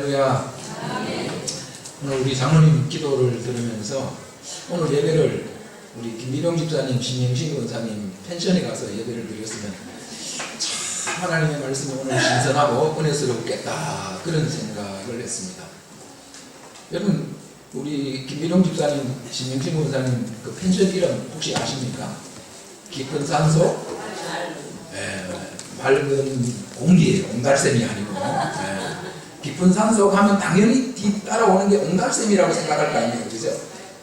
할렐루야. 오늘 우리 장로님 기도를 들으면서 오늘 예배를 우리 김미령 집사님, 신영신 권사님 펜션에 가서 예배를 드렸으면 참 하나님의 말씀이 오늘 신선하고 은혜스럽겠다 그런 생각을 했습니다. 여러분 우리 김미령 집사님, 신영신 권사님 그 펜션 이름 혹시 아십니까? 깊은 산소? 맑은 공기예요. 옹달샘이 아니고. 깊은 산소 가면 당연히 뒤따라오는 게 옹달샘이라고 생각할 거 아니에요. 그죠?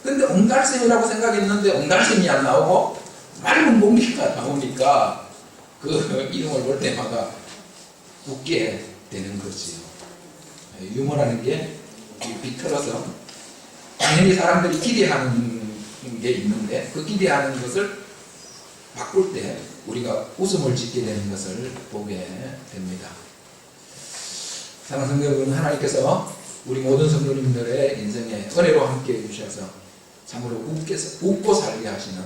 근데 옹달샘이라고 생각했는데 옹달샘이 안 나오고 맑은 공기가 나오니까 그 이름을 볼 때마다 웃게 되는 거지요. 유머라는 게 비틀어서 당연히 사람들이 기대하는 게 있는데 그 기대하는 것을 바꿀 때 우리가 웃음을 짓게 되는 것을 보게 됩니다. 사랑하는 성도 여러분, 하나님께서 우리 모든 성도님들의 인생에 은혜로 함께 해주셔서 참으로 웃고 살게 하시는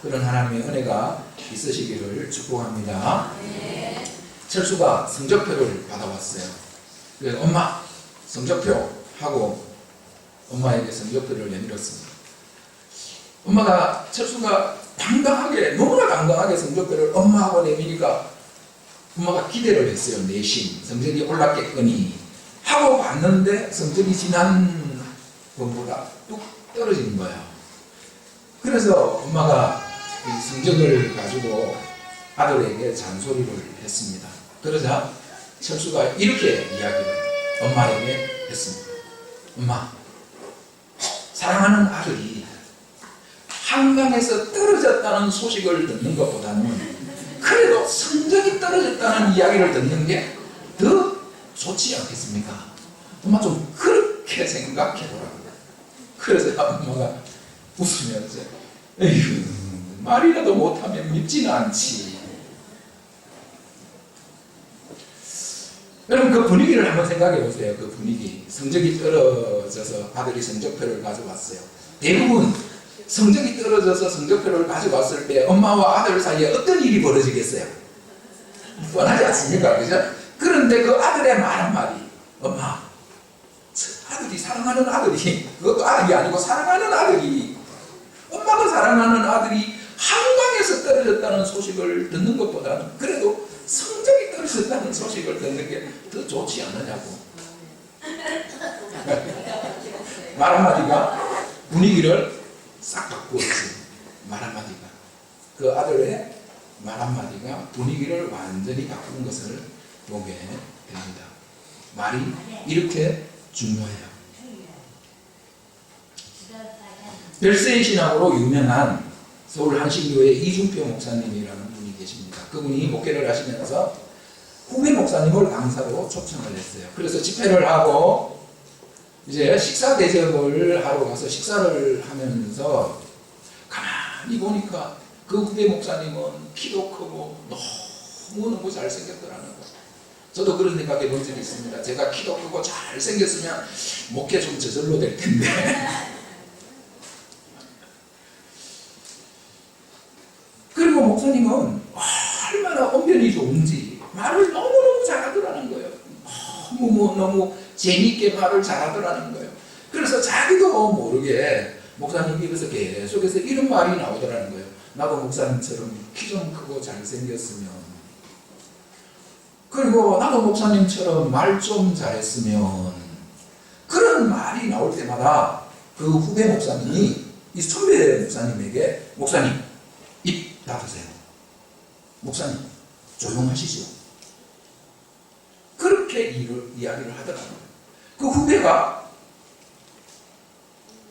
그런 하나님의 은혜가 있으시기를 축복합니다. 철수가 성적표를 받아왔어요. 그래서 엄마 성적표 하고 엄마에게 성적표를 내밀었습니다. 엄마가 철수가 당당하게 너무나 당당하게 성적표를 엄마하고 내미니까 엄마가 기대를 했어요. 내심 성적이 올랐겠거니 하고 봤는데 성적이 지난 번보다 뚝 떨어진 거예요. 그래서 엄마가 이 성적을 가지고 아들에게 잔소리를 했습니다. 그러자 철수가 이렇게 이야기를 엄마에게 했습니다. 엄마, 사랑하는 아들이 한강에서 떨어졌다는 소식을 듣는 것보다는 그래도 성적이 떨어졌다는 이야기를 듣는 게 더 좋지 않겠습니까? 엄마 좀 그렇게 생각해보라고. 그래서 엄마가 웃으면서 에휴 말이라도 못하면 밉지는 않지. 여러분 그 분위기를 한번 생각해 보세요. 그 분위기. 성적이 떨어져서 아들이 성적표를 가져왔어요. 대부분 성적이 떨어져서 성적표를 가져왔을 때 엄마와 아들 사이에 어떤 일이 벌어지겠어요? 뻔하지 않습니까? 그죠? 그런데 그 아들의 말 한마디, 엄마, 아들이 사랑하는 아들이, 그것도 아들이 아니고 사랑하는 아들이, 엄마가 사랑하는 아들이 한강에서 떨어졌다는 소식을 듣는 것보다는 그래도 성적이 떨어졌다는 소식을 듣는 게 더 좋지 않느냐고. 말 한마디가 분위기를 싹 바꾸었지. 말 한마디가. 그 아들의 말 한마디가 분위기를 완전히 바꾼 것을 보게 됩니다. 말이 이렇게 중요해요. 별세의 신학으로 유명한 서울 한신교회 이중표 목사님이라는 분이 계십니다. 그분이 목회를 하시면서 후배 목사님을 강사로 초청을 했어요. 그래서 집회를 하고 이제 식사 대접을 하러 가서 식사를 하면서 가만히 보니까 그 후배 목사님은 키도 크고 너무너무 잘생겼더라는 거예요. 저도 그런 생각해 본 적이 있습니다. 제가 키도 크고 잘생겼으면 목회 좀 저절로 될 텐데. 그리고 목사님은 얼마나 언변이 좋은지 말을 너무너무 잘하더라는 거예요. 너무 재미있게 말을 잘하더라는 거예요. 그래서 자기도 모르게 목사님 입에서 계속해서 이런 말이 나오더라는 거예요. 나도 목사님처럼 키 좀 크고 잘생겼으면, 그리고 나도 목사님처럼 말 좀 잘했으면, 그런 말이 나올 때마다 그 후배 목사님이 이 선배 목사님에게 목사님 입 닫으세요. 목사님 조용하시죠. 그렇게 이야기를 하더라고요. 그 후배가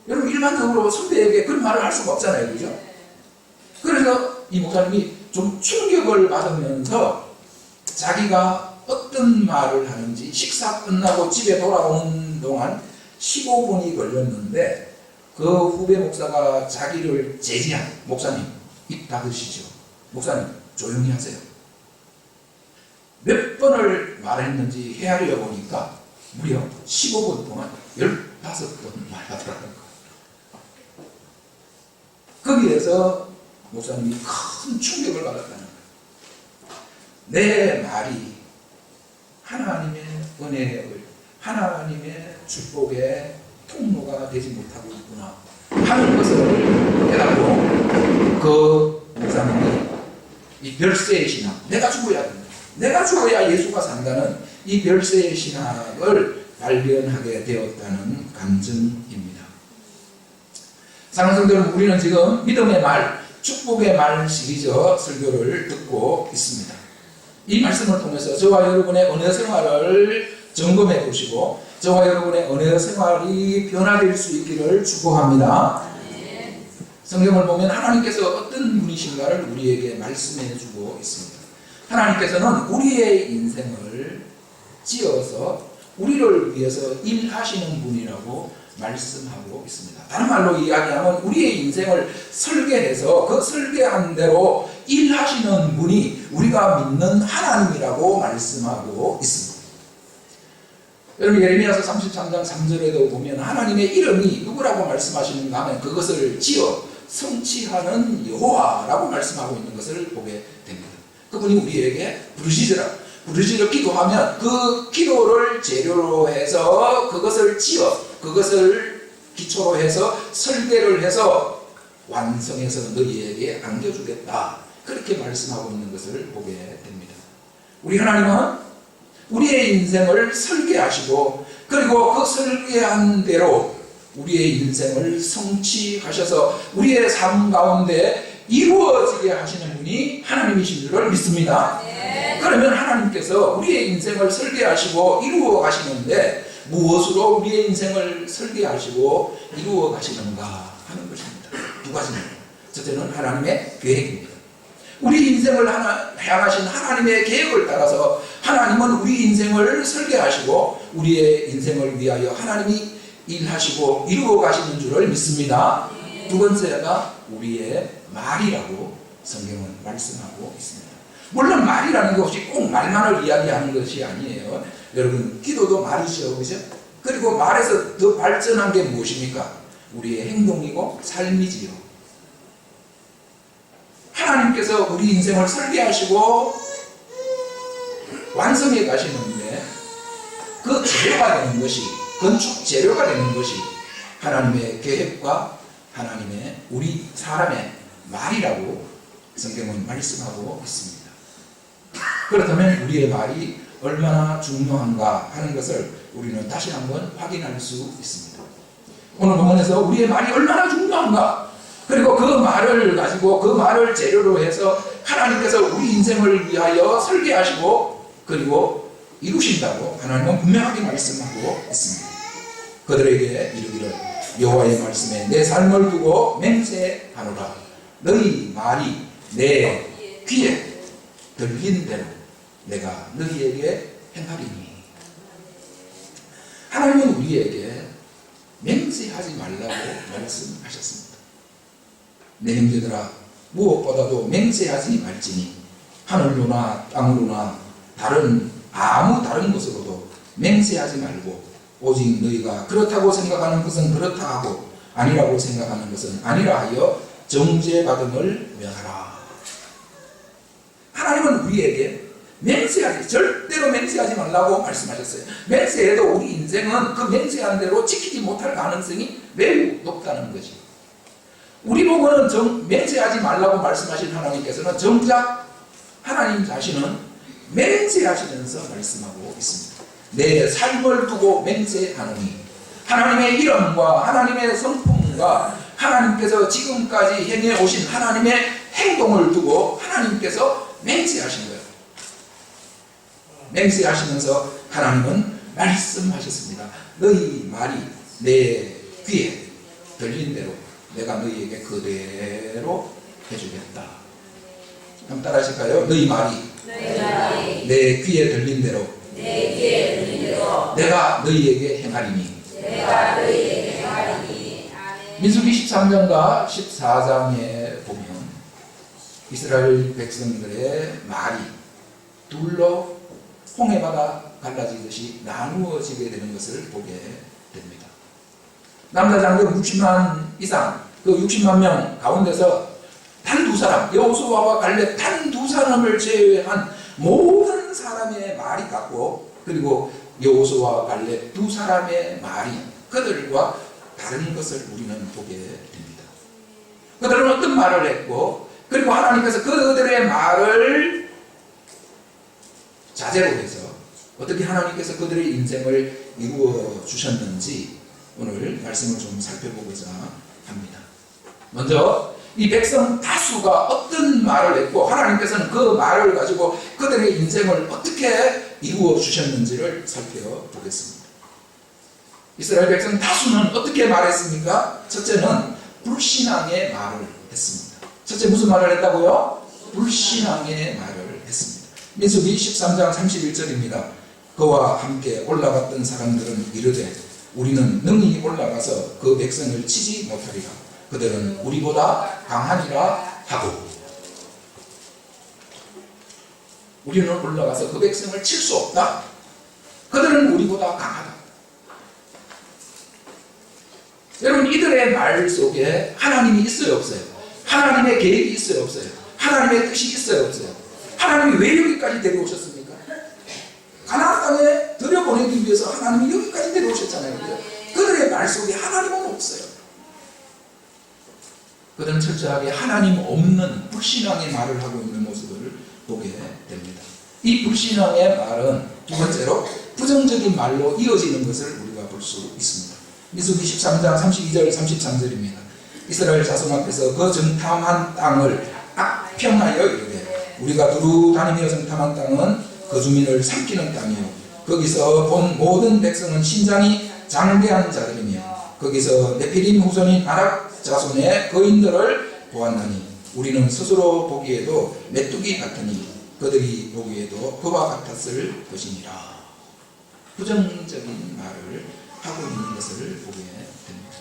여러분 일반적으로 선배에게 그런 말을 할 수가 없잖아요. 그죠? 그래서 이 목사님이 좀 충격을 받으면서 자기가 어떤 말을 하는지 식사 끝나고 집에 돌아오는 동안 15분이 걸렸는데 그 후배 목사가 자기를 제지한 목사님 입 닫으시죠. 목사님 조용히 하세요. 몇 번을 말했는지 헤아려 보니까 무려 15분 동안 15번 말하더라는 거예요. 거기에서 목사님이 큰 충격을 받았다는 거예요. 내 말이 하나님의 은혜를 하나님의 축복의 통로가 되지 못하고 있구나 하는 것을 깨닫고 그 목사님이 이 별세의 신학, 내가 죽어야 된다, 내가 죽어야 예수가 산다는 이 별세의 신학을 발견하게 되었다는 감정입니다. 사랑하는 성도들, 우리는 지금 믿음의 말, 축복의 말 시리즈 설교를 듣고 있습니다. 이 말씀을 통해서 저와 여러분의 은혜 생활을 점검해 보시고 저와 여러분의 은혜 생활이 변화될 수 있기를 축복합니다. 성경을 보면 하나님께서 어떤 분이신가를 우리에게 말씀해 주고 있습니다. 하나님께서는 우리의 인생을 지어서 우리를 위해서 일하시는 분이라고 말씀하고 있습니다. 다른 말로 이야기하면 우리의 인생을 설계해서 그 설계한 대로 일하시는 분이 우리가 믿는 하나님이라고 말씀하고 있습니다. 여러분, 예레미야서 33장 3절에도 보면 하나님의 이름이 누구라고 말씀하시는가 하면 그것을 지어 성취하는 여호와라고 말씀하고 있는 것을 보게 됩니다. 그분이 우리에게 부르짖어 기도하면 그 기도를 재료로 해서 그것을 지어 그것을 기초로 해서 설계를 해서 완성해서 너희에게 안겨주겠다, 그렇게 말씀하고 있는 것을 보게 됩니다. 우리 하나님은 우리의 인생을 설계하시고 그리고 그 설계한 대로 우리의 인생을 성취하셔서 우리의 삶 가운데 이루어지게 하시는 분이 하나님이신 줄을 믿습니다. 그러면 하나님께서 우리의 인생을 설계하시고 이루어 가시는데 무엇으로 우리의 인생을 설계하시고 이루어 가시는가 하는 것입니다. 두 가지입니다. 첫째는 하나님의 계획입니다. 우리 인생을 향하신 하나님의 계획을 따라서 하나님은 우리 인생을 설계하시고 우리의 인생을 위하여 하나님이 일하시고 이루어 가시는 줄을 믿습니다. 두 번째가 우리의 말이라고 성경은 말씀하고 있습니다. 물론 말이라는 것이 꼭 말만을 이야기하는 것이 아니에요. 여러분, 기도도 말이죠, 그죠? 그리고 말에서 더 발전한 게 무엇입니까? 우리의 행동이고 삶이지요. 하나님께서 우리 인생을 설계하시고 완성해 가시는데 그 재료가 되는 것이, 건축 재료가 되는 것이 하나님의 계획과 하나님의 우리 사람의 말이라고 성경은 말씀하고 있습니다. 그렇다면 우리의 말이 얼마나 중요한가 하는 것을 우리는 다시 한번 확인할 수 있습니다. 오늘 본문에서 우리의 말이 얼마나 중요한가, 그리고 그 말을 가지고 그 말을 재료로 해서 하나님께서 우리 인생을 위하여 설계하시고 그리고 이루신다고 하나님은 분명하게 말씀하고 있습니다. 그들에게 이르기를 여호와의 말씀에 내 삶을 두고 맹세하노라. 너희 말이 내 귀에 들린 대로 내가 너희에게 행하리니. 하나님은 우리에게 맹세하지 말라고 말씀하셨습니다. 내 형제들아, 무엇보다도 맹세하지 말지니 하늘로나 땅으로나 아무 다른 것으로도 맹세하지 말고 오직 너희가 그렇다고 생각하는 것은 그렇다 하고 아니라고 생각하는 것은 아니라 하여 정죄받음을 면하라. 하나님은 우리에게 절대로 맹세하지 말라고 말씀하셨어요. 맹세해도 우리 인생은 그 맹세한 대로 지키지 못할 가능성이 매우 높다는 것이. 우리 보고는 맹세하지 말라고 말씀하신 하나님께서는 정작 하나님 자신은 맹세하시면서 말씀하고 있습니다. 내 삶을 두고 맹세하노니, 하나님의 이름과 하나님의 성품과 하나님께서 지금까지 행해 오신 하나님의 행동을 두고 하나님께서 맹세하신 거예요. 맹세하시면서 하나님은 말씀하셨습니다. 너희 말이 내 귀에 들린 대로 내가 너희에게 그대로 해주겠다. 한번 따라 하실까요? 너희 말이 내 귀에 들린 대로 내가 너희에게 행하리니. 민수기 13장과 14장에 보면 이스라엘 백성들의 말이 둘로 홍해바다 갈라지듯이 나누어지게 되는 것을 보게 됩니다. 남자 장교 60만 이상, 그 60만 명 가운데서 단 두 사람, 여호수아와 갈렙 단 두 사람을 제외한 모든 사람의 말이 같고, 그리고 여호수아와 갈렙 두 사람의 말이 그들과 다른 것을 우리는 보게 됩니다. 그들은 어떤 말을 했고, 그리고 하나님께서 그들의 말을 자제로 해서 어떻게 하나님께서 그들의 인생을 이루어 주셨는지 오늘 말씀을 좀 살펴보고자 합니다. 먼저 이 백성 다수가 어떤 말을 했고 하나님께서는 그 말을 가지고 그들의 인생을 어떻게 이루어 주셨는지를 살펴보겠습니다. 이스라엘 백성 다수는 어떻게 말했습니까? 첫째는 불신앙의 말을 했습니다. 첫째 무슨 말을 했다고요? 불신앙의 말을 했습니다. 민수기 13장 31절입니다. 그와 함께 올라갔던 사람들은 이르되 우리는 능히 올라가서 그 백성을 치지 못하리라. 그들은 우리보다 강하니라 하고. 우리는 올라가서 그 백성을 칠 수 없다. 그들은 우리보다 강하다. 여러분, 이들의 말 속에 하나님이 있어요, 없어요? 하나님의 계획이 있어요, 없어요? 하나님의 뜻이 있어요, 없어요? 하나님이 왜 여기까지 데려오셨습니까? 가나안 땅에 들여보내기 위해서 하나님이 여기까지 데려오셨잖아요. 그들의 말 속에 하나님은 없어요. 그들은 철저하게 하나님 없는 불신앙의 말을 하고 있는 모습을 보게 됩니다. 이 불신앙의 말은 두 번째로 부정적인 말로 이어지는 것을 우리가 볼 수 있습니다. 민수기 13장 32절 33절입니다. 이스라엘 자손 앞에서 그 정탐한 땅을 악평하여 이르되 우리가 두루 다니며 정탐한 땅은 그 주민을 삼키는 땅이요 거기서 본 모든 백성은 신장이 장대한 자들이며 거기서 네피림 후손인 아락 자손의 거인들을 보았나니 우리는 스스로 보기에도 메뚜기 같으니 그들이 보기에도 그와 같았을 것이니라. 부정적인 말을 하고 있는 것을 보게 됩니다.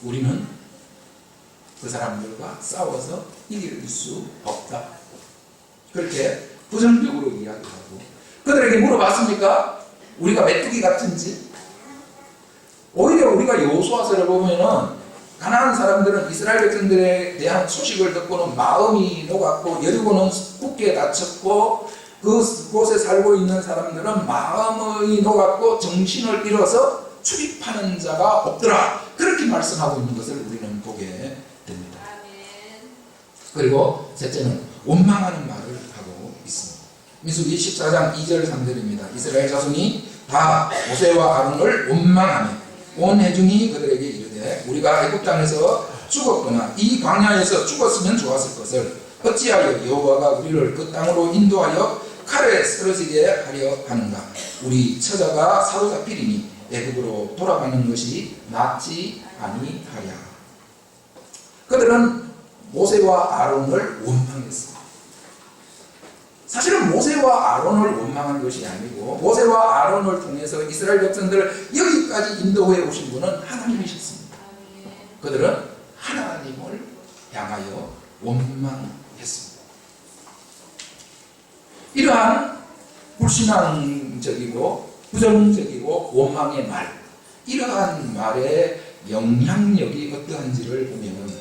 우리는 그 사람들과 싸워서 이길 수 없다. 그렇게 부정적으로 이야기하고 그들에게 물어봤습니까? 우리가 메뚜기 같은지? 오히려 우리가 여호수아서를 보면은 가나안 사람들은 이스라엘 백성들에 대한 소식을 듣고는 마음이 녹았고 여리고는 굳게 닫혔고 그곳에 살고 있는 사람들은 마음이 녹았고 정신을 잃어서 출입하는 자가 없더라. 그렇게 말씀하고 있는 것을 우리는 보게 됩니다. 그리고 셋째는 원망하는 말을 하고 있습니다. 민수기 14장 2절 3절입니다. 이스라엘 자손이 다 모세와 아론을 원망하며 온 회중이 그들에게 이르되 우리가 애굽 땅에서 죽었거나 이 광야에서 죽었으면 좋았을 것을 어찌하여 여호와가 우리를 그 땅으로 인도하여 칼에 쓰러지게 하려 하는가. 우리 처자가 사로잡히리니 애굽으로 돌아가는 것이 낫지 아니하랴. 그들은 모세와 아론을 원망했습니다. 사실은 모세와 아론을 원망한 것이 아니고 모세와 아론을 통해서 이스라엘 백성들을 여기까지 인도해 오신 분은 하나님이셨습니다. 그들은 하나님을 향하여 원망했습니다. 이러한 불신앙적이고 부정적이고 원망의 말, 이러한 말의 영향력이 어떠한지를 보면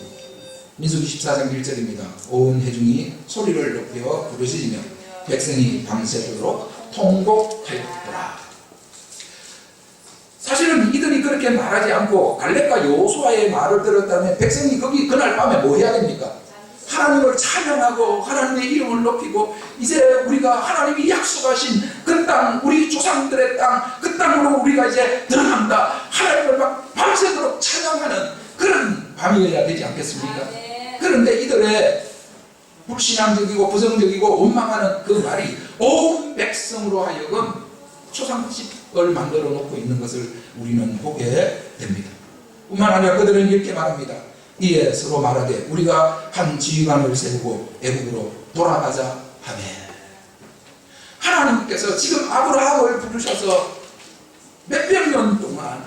민수기 14장 1절입니다. 온 회중이 소리를 높여 부르짖으며 백성이 밤새도록 통곡하였더라. 사실은 이들이 그렇게 말하지 않고 갈렙과 여호수아의 말을 들었다면 백성이 거기 그날 밤에 뭐 해야 됩니까? 하나님을 찬양하고 하나님의 이름을 높이고 이제 우리가 하나님이 약속하신 그 땅, 우리 조상들의 땅, 그 땅으로 우리가 이제 들어간다. 하나님을 막 밤새도록 찬양하는 그런 밤이어야 되지 않겠습니까? 그런데 이들의 불신앙적이고 부정적이고 원망하는 그 말이 온 백성으로 하여금 초상집을 만들어 놓고 있는 것을 우리는 보게 됩니다. 뿐만 아니라 그들은 이렇게 말합니다. 이에 서로 말하되 우리가 한 지휘관을 세우고 애국으로 돌아가자 하매. 하나님께서 지금 아브라함을 부르셔서 몇백 년 동안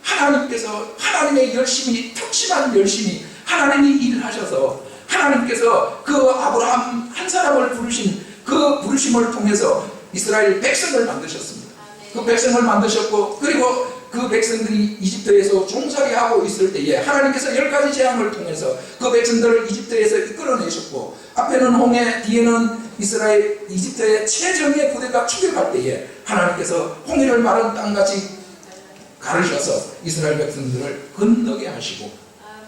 하나님께서 하나님의 열심히 특심한 열심히 하나님이 일하셔서 하나님께서 그 아브라함 한 사람을 부르신 그 부르심을 통해서 이스라엘 백성을 만드셨습니다. 그 백성을 만드셨고 그리고 그 백성들이 이집트에서 종살이하고 있을 때에 하나님께서 10가지 재앙을 통해서 그 백성들을 이집트에서 이끌어내셨고 앞에는 홍해, 뒤에는 이스라엘 이집트의 최정예 부대가 추격할 때에 하나님께서 홍해를 마른 땅같이 가르셔서 이스라엘 백성들을 건너게 하시고,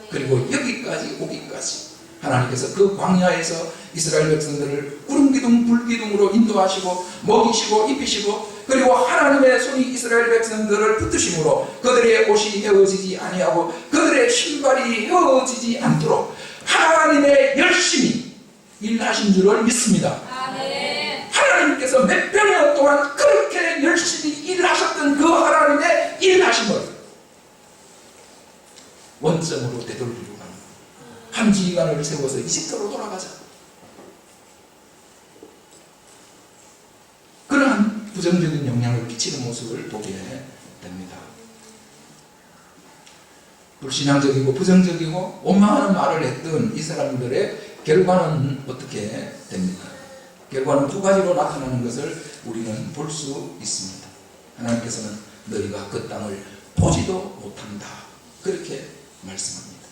그리고 여기까지 오기까지 하나님께서 그 광야에서 이스라엘 백성들을 구름기둥 불기둥으로 인도하시고 먹이시고 입히시고, 그리고 하나님의 손이 이스라엘 백성들을 붙드심으로 그들의 옷이 헤어지지 아니하고 그들의 신발이 헤어지지 않도록 하나님의 열심히 일하신 줄을 믿습니다. 아멘. 하나님께서 몇백 년 동안 그렇게 열심히 일하셨던 그 하나님의 일하심을 원점으로 되돌리고 가는 한 지휘관을 세워서 이집트로 돌아가자. 그러한 부정적인 영향을 끼치는 모습을 보게 됩니다. 불신앙적이고 부정적이고 원망하는 말을 했던 이 사람들의 결과는 어떻게 됩니까? 결과는 두 가지로 나타나는 것을 우리는 볼 수 있습니다. 하나님께서는 너희가 그 땅을 보지도 못한다, 그렇게 말씀합니다.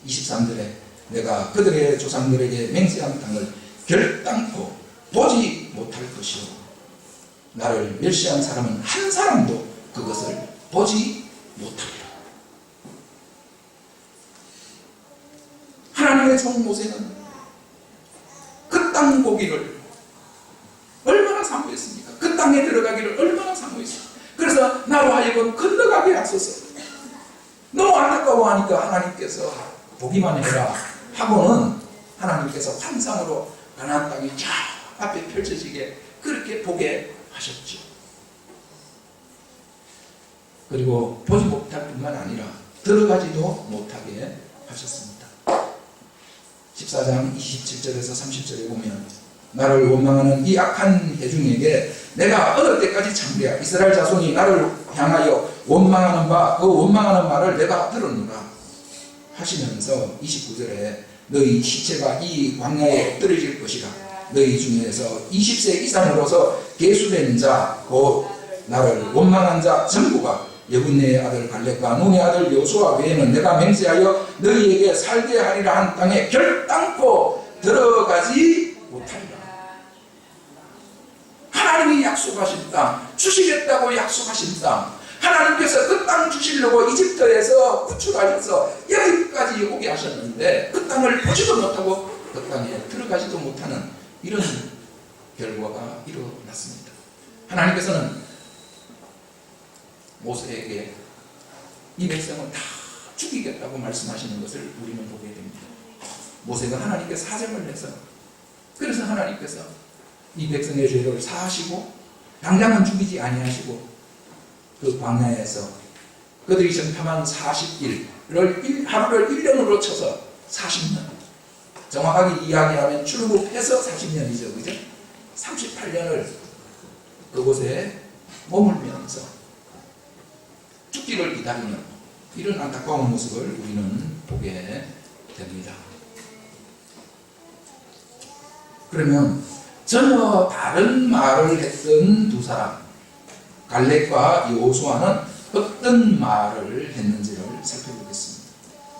23절에 내가 그들의 조상들에게 맹세한 땅을 결단코 보지 못할 것이요 나를 멸시한 사람은 한 사람도 그것을 보지 못하리라. 하나님의 종 모세는 그 땅 보기를 얼마나 사모했습니까? 그 땅에 들어가기를 얼마나 사모했습니까? 그래서 나로 하여금 건너가게 하소서. 너무 안타까워하니까 하나님께서 보기만 해라 하고는 하나님께서 환상으로 가나안 땅이 쫙 앞에 펼쳐지게 그렇게 보게 하셨죠. 그리고 보지 못할 뿐만 아니라 들어가지도 못하게 하셨습니다. 14장 27절에서 30절에 보면 나를 원망하는 이 악한 회중에게 내가 어느 때까지 참으랴. 이스라엘 자손이 나를 향하여 원망하는 바 그 원망하는 말을 내가 들었노라 하시면서 29절에 너희 시체가 이 광야에 엎드려질 것이라. 너희 중에서 20세 이상으로서 계수된 자 곧 나를 원망한 자 전부가 여분네의 아들 갈렙과 눈의 아들 여호수아 외에는 내가 맹세하여 너희에게 살게 하리라 한 땅에 결단코 들어가지 못하리라. 하나님이 약속하신 땅, 주시겠다고 약속하신 땅, 하나님께서 그 땅 주시려고 이집트에서 구출하셔서 여기까지 오게 하셨는데 그 땅을 보지도 못하고 그 땅에 들어가지도 못하는 이런 결과가 일어났습니다. 하나님께서는 모세에게 이 백성을 다 죽이겠다고 말씀하시는 것을 우리는 보게 됩니다. 모세가 하나님께 사정을 해서, 그래서 하나님께서 이 백성의 죄를 사하시고 당장은 죽이지 아니하시고 그 광야에서 그들이 정탐한 40일을 하루를 1년으로 쳐서 40년, 정확하게 이야기하면 출국해서 40년이죠, 그죠? 38년을 그곳에 머물면서 죽기를 기다리는 이런 안타까운 모습을 우리는 보게 됩니다. 그러면 전혀 다른 말을 했던 두 사람, 갈렙과 여호수아는 어떤 말을 했는지를 살펴보겠습니다.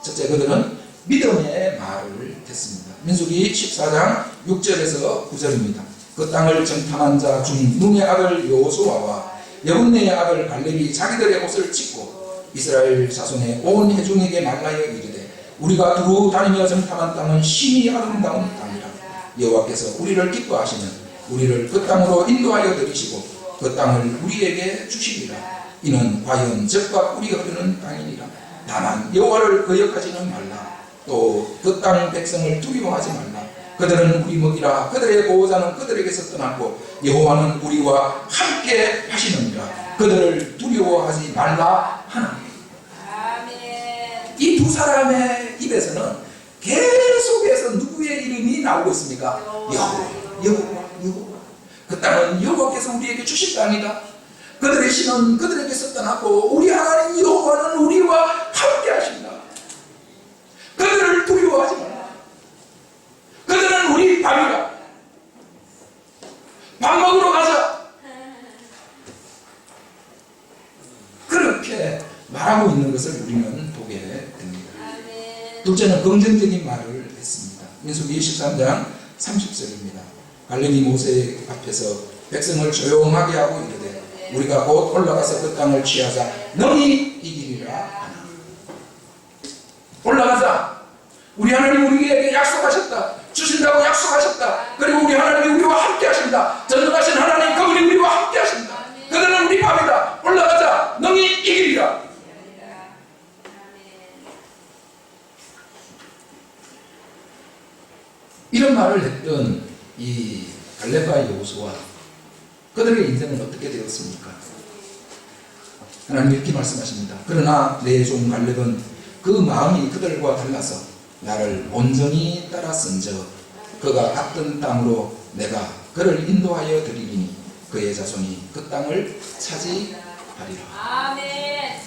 첫째, 그들은 믿음의 말을 했습니다. 민수기 14장 6절에서 9절입니다. 그 땅을 정탐한 자 중 눈의 아들 여호수아와 여분네의 아들 갈렙이 자기들의 옷을 찢고 이스라엘 자손의 온 회중에게 말하여 이르되 우리가 두루 다니며 정탐한 땅은 심히 아름다운 땅이라. 여호와께서 우리를 기뻐하시면 우리를 그 땅으로 인도하여 들이시고 그 땅을 우리에게 주시리라. 이는 과연 적과 꿀이 흐르는 땅이니라. 다만 여호와를 거역하지는 말라. 또 그 땅 백성을 두려워하지 말라. 그들은 우리 먹이라. 그들의 보호자는 그들에게서 떠났고 여호와는 우리와 함께 하시느니라. 그들을 두려워하지 말라 하나니. 이 두 사람의 입에서는 계속해서 누구의 이름이 나오고 있습니까? 여호와. 그 땅은 여호와께서 우리에게 주신 땅이다. 그들의 신은 그들에게서 떠났고 우리 하나님 여호와는 우리와 함께 하신다. 그들을 두려워하지 말라. 그들은 우리 밥이다. 밥 먹으러 가자. 그렇게 말하고 있는 것을 우리는 보게 됩니다. 둘째는 긍정적인 말을 했습니다. 민수기 23장 30절입니다. 갈렙이 모세 앞에서 백성을 조용하게 하고 이르되 우리가 곧 올라가서 그 땅을 취하자 너희 이기리라 하나. 올라가자. 우리 하나님 우리에게 약속하셨다. 주신다고 약속하셨다. 그리고 우리 하나님이 우리와 함께 하신다. 전능하신 하나님 그분이 우리와 함께 하신다. 그들은 우리 밥이다. 올라가자. 너희 이기리라. 이런 말을 했던 이 갈렙과 여호수아 그들의 인생은 어떻게 되었습니까? 하나님 이렇게 말씀하십니다. 그러나 내 종 갈렙은 그 마음이 그들과 달라서 나를 온전히 따랐은저 그가 갔던 땅으로 내가 그를 인도하여 드리리니 그의 자손이 그 땅을 차지하리라. 아멘.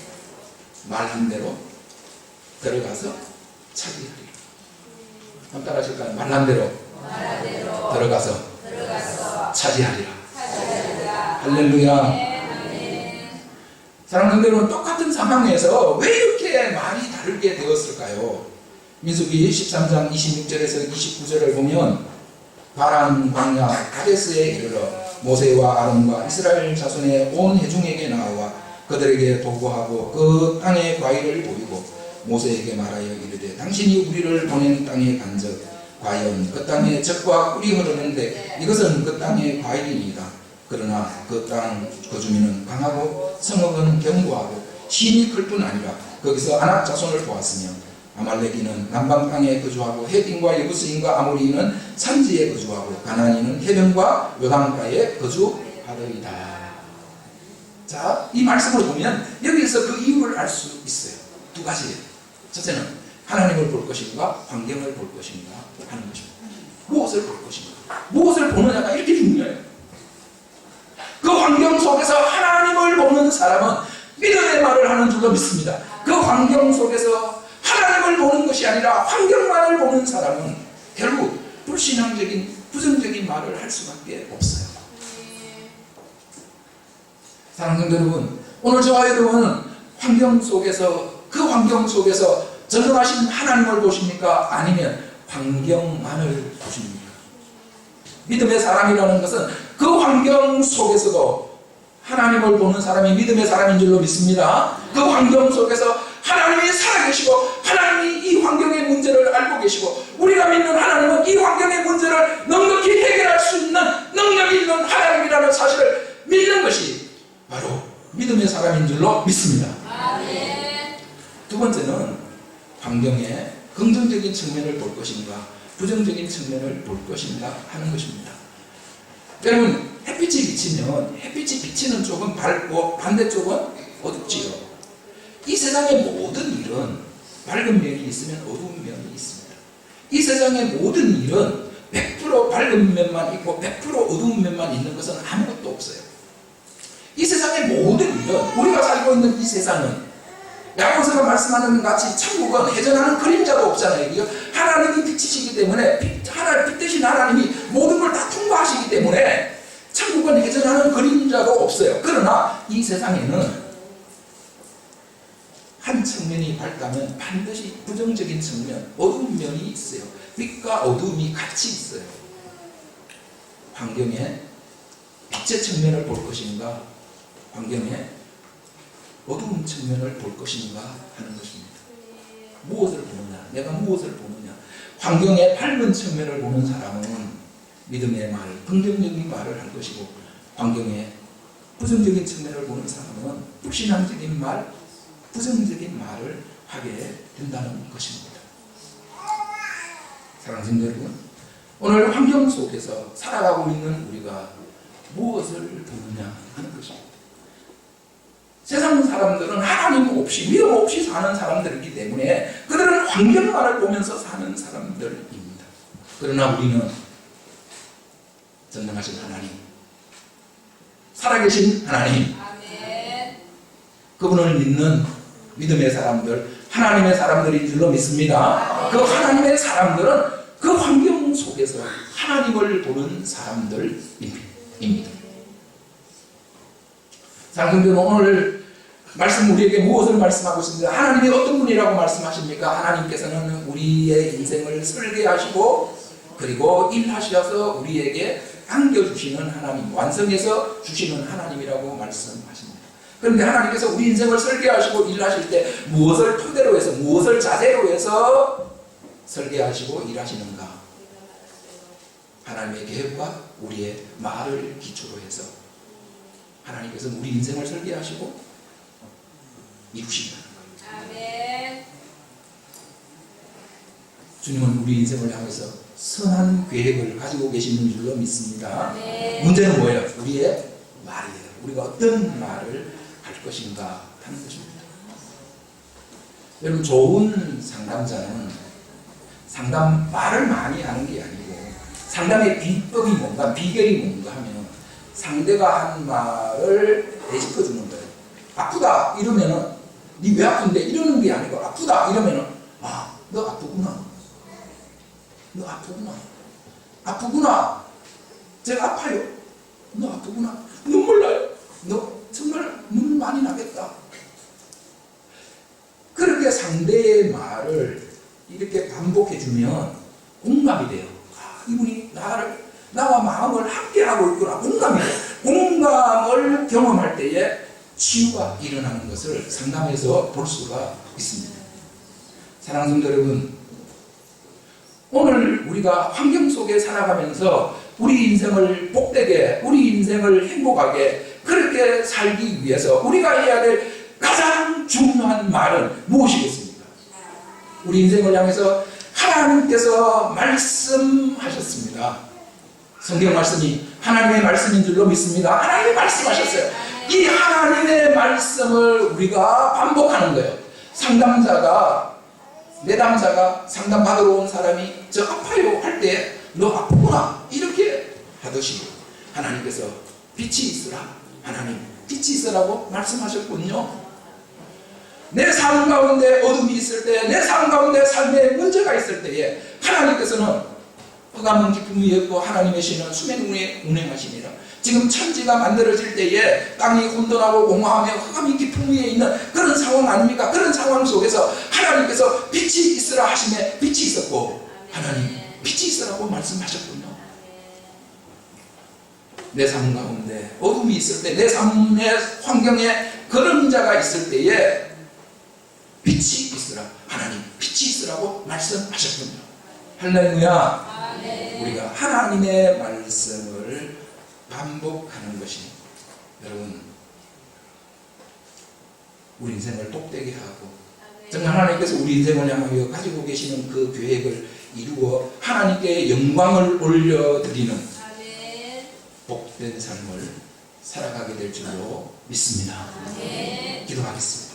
말한 대로 들어가서 차지하리라. 한번 따라하실까요? 말한 대로 들어가서 차지하리라. 할렐루야. 사랑하는 여러분, 똑같은 상황에서 왜 이렇게 말이 다르게 되었을까요? 민수기 13장 26절에서 29절을 보면 바란 광야 가데스에 이르러 모세와 아론과 이스라엘 자손의 온 회중에게 나와 그들에게 도구하고 그 땅의 과일을 보이고 모세에게 말하여 이르되 당신이 우리를 보낸 땅에 간적 과연 그 땅에 젖과 꿀이 흐르는데 이것은 그 땅의 과일이니이다. 그러나 그 땅 그 주민은 강하고 성읍은 견고하고 힘이 클 뿐 아니라 거기서 아낙 자손을 보았으며 아말렉인은 남방 땅에 거주하고 헤딘과 여부스인과 아모리인은 산지에 거주하고 가나안인은 해변과 요단가에 거주하더이다. 자, 이 말씀을 보면 여기에서 그 이유를 알 수 있어요. 두 가지. 첫째는 하나님을 볼 것인가 환경을 볼 것인가 하는 것입니다. 무엇을 볼 것인가 무엇을 보느냐가 이렇게 중요해요. 그 환경 속에서 하나님을 보는 사람은 믿음의 말을 하는 줄로 믿습니다. 그 환경 속에서 하나님을 보는 것이 아니라 환경만을 보는 사람은 결국 불신앙적인 부정적인 말을 할 수밖에 없어요. 사랑하는 여러분, 오늘 저와 여러분은 환경 속에서 그 환경 속에서 전능하신 하나님을 보십니까? 아니면 환경만을 보십니까? 믿음의 사람이라는 것은 그 환경 속에서도 하나님을 보는 사람이 믿음의 사람인 줄로 믿습니다. 그 환경 속에서 하나님이 살아계시고 하나님이 이 환경의 문제를 알고 계시고 우리가 믿는 하나님은 이 환경의 문제를 넉넉히 해결할 수 있는 능력이 있는 하나님이라는 사실을 믿는 것이 바로 믿음의 사람인 줄로 믿습니다. 아멘. 두 번째는 환경의 긍정적인 측면을 볼 것인가 부정적인 측면을 볼 것인가 하는 것입니다. 여러분, 햇빛이 비치면 햇빛이 비치는 쪽은 밝고 반대쪽은 어둡지요. 이 세상의 모든 일은 밝은 면이 있으면 어두운 면이 있습니다. 이 세상의 모든 일은 100% 밝은 면만 있고 100% 어두운 면만 있는 것은 아무것도 없어요. 이 세상의 모든 일은 우리가 살고 있는 이 세상은 야고보서가 말씀하는 같이 천국은 회전하는 그림자도 없잖아요. 하나님이 빛이시기 때문에 빛 대신 하나님이 모든 걸 다 통과하시기 때문에 천국은 회전하는 그림자도 없어요. 그러나 이 세상에는 한 측면이 밝다면 반드시 부정적인 측면, 어두운 면이 있어요. 빛과 어두움이 같이 있어요. 환경에 빛의 측면을 볼 것인가, 환경에 어두운 측면을 볼 것인가 하는 것입니다. 무엇을 보느냐, 내가 무엇을 보느냐. 환경의 밝은 측면을 보는 사람은 믿음의 말, 긍정적인 말을 할 것이고 환경의 부정적인 측면을 보는 사람은 불신앙적인 말, 부정적인 말을 하게 된다는 것입니다. 사랑하는 여러분, 오늘 환경 속에서 살아가고 있는 우리가 무엇을 보느냐 하는 것입니다. 세상 사람들은 하나님 없이 믿음 없이 사는 사람들이기 때문에 그들은 환경만을 보면서 사는 사람들입니다. 그러나 우리는 전능하신 하나님, 살아계신 하나님, 그분을 믿는 믿음의 사람들, 하나님의 사람들인 줄로 믿습니다. 그 하나님의 사람들은 그 환경 속에서 하나님을 보는 사람들입니다. 사랑하는 오늘 말씀 우리에게 무엇을 말씀하고 있습니다. 하나님이 어떤 분이라고 말씀하십니까? 하나님께서는 우리의 인생을 설계하시고 그리고 일하셔서 우리에게 안겨주시는 하나님, 완성해서 주시는 하나님이라고 말씀하십니다. 그런데 하나님께서 우리 인생을 설계하시고 일하실 때 무엇을 토대로 해서, 무엇을 자세로 해서 설계하시고 일하시는가? 하나님의 계획과 우리의 말을 기초로 해서 하나님께서 우리 인생을 설계하시고 이루신다는 거예요. 아멘. 주님은 우리 인생을 향해서 선한 계획을 가지고 계시는 줄로 믿습니다. 네. 문제는 뭐예요? 우리의 말이에요. 우리가 어떤 말을 할 것인가 하는 것입니다. 여러분, 좋은 상담자는 상담 말을 많이 하는 게 아니고 상담의 비법이 뭔가, 비결이 뭔가 하면 상대가 한 말을 되짚어주는 거예요. 아프다 이러면은 니 왜 아픈데 이러는 게 아니고, 아프다 이러면은 아, 너 아프구나. 너 아프구나. 아프구나. 제가 아파요. 너 아프구나. 눈물 나요. 너 정말 눈물 많이 나겠다. 그렇게 상대의 말을 이렇게 반복해주면 공감이 돼요. 아, 이분이 나와 마음을 함께하고 있구나. 공감이 돼요. 공감을 경험할 때에 치유가 일어나는 것을 상담에서 볼 수가 있습니다. 사랑하는 성도 여러분, 오늘 우리가 환경 속에 살아가면서 우리 인생을 복되게, 우리 인생을 행복하게 그렇게 살기 위해서 우리가 해야 될 가장 중요한 말은 무엇이겠습니까? 우리 인생을 향해서 하나님께서 말씀하셨습니다. 성경 말씀이 하나님의 말씀인 줄로 믿습니다. 하나님이 말씀하셨어요. 이 하나님의 말씀을 우리가 반복하는 거예요. 상담자가, 내담자가 상담받으러 온 사람이 저 아파요 할 때 너 아프구나 이렇게 하듯이 하나님께서 빛이 있으라, 하나님 빛이 있으라고 말씀하셨군요. 내 삶 가운데 어둠이 있을 때, 내 삶 가운데 삶에 문제가 있을 때에 하나님께서는 흑암은 기쁨 위에 없고 하나님의 신은 수면 위에 운행하시니라. 지금 천지가 만들어질 때에 땅이 혼돈하고 공허하며 흑암이 기쁨 위에 있는 그런 상황 아닙니까? 그런 상황 속에서 하나님께서 빛이 있으라 하심에 빛이 있었고 하나님 빛이 있으라고 말씀하셨군요. 내 삶 가운데 어둠이 있을 때, 내 삶의 환경에 그림자가 있을 때에 빛이 있으라, 하나님 빛이 있으라고 말씀하셨군요. 할렐루야. 우리가 하나님의 말씀을 반복하는 것이 여러분 우리 인생을 복되게 하고 정말 하나님께서 우리 인생을 향하여 가지고 계시는 그 계획을 이루어 하나님께 영광을 올려드리는 복된 삶을 살아가게 될 줄로 믿습니다. 기도하겠습니다.